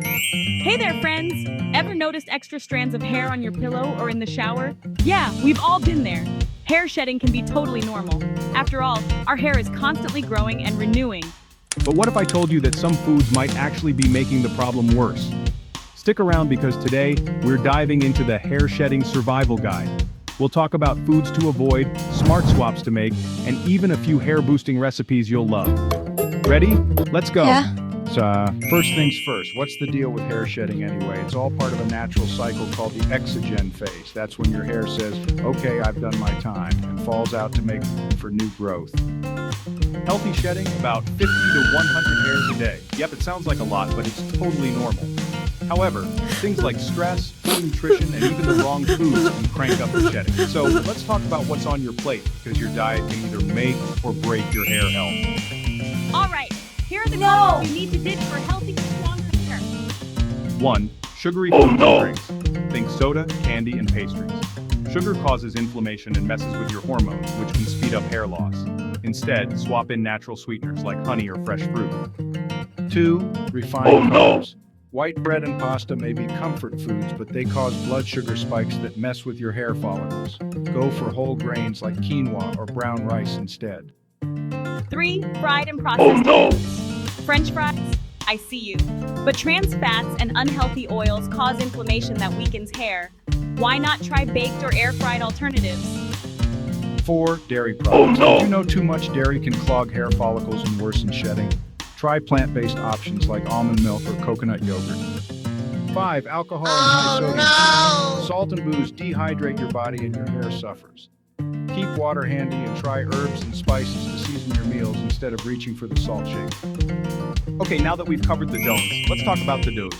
Hey there, friends! Ever noticed extra strands of hair on your pillow or in the shower? Yeah, we've all been there. Hair shedding can be totally normal. After all, our hair is constantly growing and renewing. But what if I told you that some foods might actually be making the problem worse? Stick around because today, we're diving into the hair shedding survival guide. We'll talk about foods to avoid, smart swaps to make, and even a few hair-boosting recipes you'll love. Ready? Let's go! Yeah. First things first, what's the deal with hair shedding anyway? It's all part of a natural cycle called the exogen phase. That's when your hair says, okay, I've done my time, and falls out to make room for new growth. Healthy shedding, about 50 to 100 hairs a day. Yep, it sounds like a lot, but it's totally normal. However, things like stress, poor nutrition, and even the wrong foods can crank up the shedding. So let's talk about what's on your plate, because your diet can either make or break your hair health. All right, here are the components you need to ditch for healthy, strong hair. 1. Sugary foods and drinks. Think soda, candy, and pastries. Sugar causes inflammation and messes with your hormones, which can speed up hair loss. Instead, swap in natural sweeteners like honey or fresh fruit. 2. Refined carbs. White bread and pasta may be comfort foods, but they cause blood sugar spikes that mess with your hair follicles. Go for whole grains like quinoa or brown rice instead. 3. Fried and processed foods. French fries? I see you. But trans fats and unhealthy oils cause inflammation that weakens hair. Why not try baked or air-fried alternatives? 4. Dairy products. Did you know too much dairy can clog hair follicles and worsen shedding? Try plant-based options like almond milk or coconut yogurt. 5. Alcohol and high sodium. Salt and booze dehydrate your body and your hair suffers. Keep water handy and try herbs and spices to season your meals instead of reaching for the salt shake. Okay, now that we've covered the don'ts, let's talk about the do's.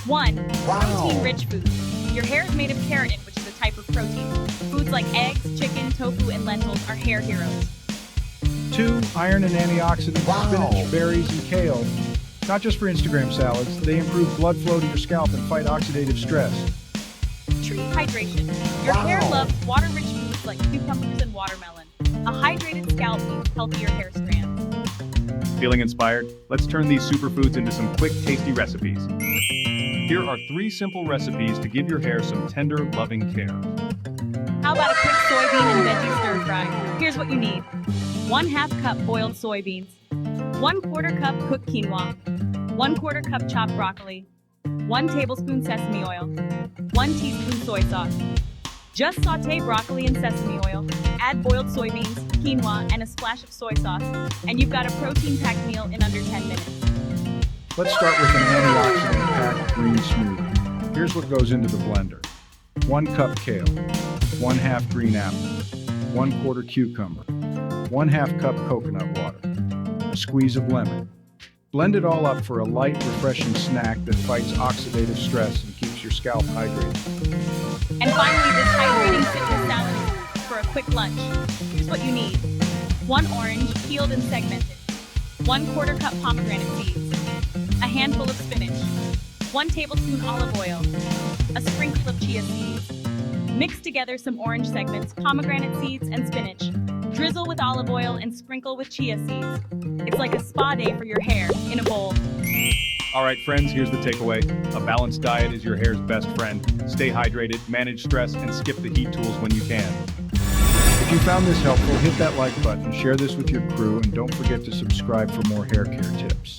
1. Protein-rich foods. Your hair is made of keratin, which is a type of protein. Foods like eggs, chicken, tofu, and lentils are hair heroes. 2. Iron and antioxidants, spinach, berries, and kale. Not just for Instagram salads, they improve blood flow to your scalp and fight oxidative stress. Tree hydration. Your hair loves water-rich foods like cucumbers and watermelon. A hydrated scalp means healthier hair strands. Feeling inspired? Let's turn these superfoods into some quick, tasty recipes. Here are 3 simple recipes to give your hair some tender, loving care. How about a quick soybean and veggie stir fry? Here's what you need. 1/2 cup boiled soybeans, 1/4 cup cooked quinoa, 1/4 cup chopped broccoli, 1 tablespoon sesame oil, 1 teaspoon soy sauce. Just saute broccoli in sesame oil, add boiled soybeans, quinoa, and a splash of soy sauce, and you've got a protein-packed meal in under 10 minutes. Let's start with an antioxidant-packed green smoothie. Here's what goes into the blender. 1 cup kale, 1/2 green apple, 1/4 cucumber, 1/2 cup coconut water, a squeeze of lemon. Blend it all up for a light, refreshing snack that fights oxidative stress and keeps your scalp hydrated. And finally, this hydrating citrus salad for a quick lunch. Here's what you need. 1 orange, peeled and segmented. 1/4 cup pomegranate seeds. A handful of spinach. 1 tablespoon olive oil. A sprinkle of chia seeds. Mix together some orange segments, pomegranate seeds, and spinach. Drizzle with olive oil and sprinkle with chia seeds. It's like a spa day for your hair in a bowl. All right, friends, here's the takeaway. A balanced diet is your hair's best friend. Stay hydrated, manage stress, and skip the heat tools when you can. If you found this helpful, hit that like button, share this with your crew, and don't forget to subscribe for more hair care tips.